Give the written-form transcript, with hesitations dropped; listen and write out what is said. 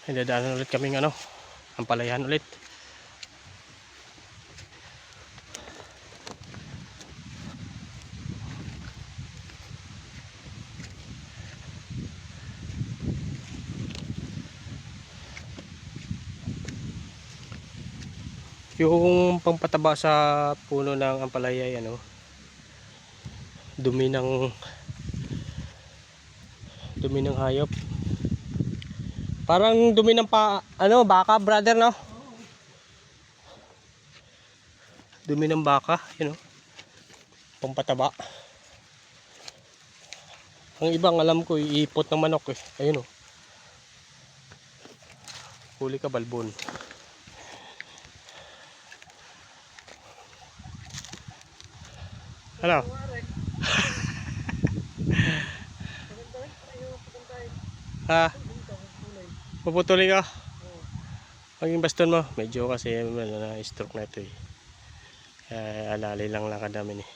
Dadaanan ulit kaming Ampalayan ulit. Yung pampataba sa puno ng ampalaya, dumi ng hayop. Parang dumi ng baka, brother, no? Dumi ng baka, pampataba. Ang ibang alam ko iipot ng manok eh. Ayun oh. Huli ka, balbon. Ano? Ha? Puputuloy ka? Paging baston mo, medyo kasi na stroke na ito eh. Alali lang lakad namin eh.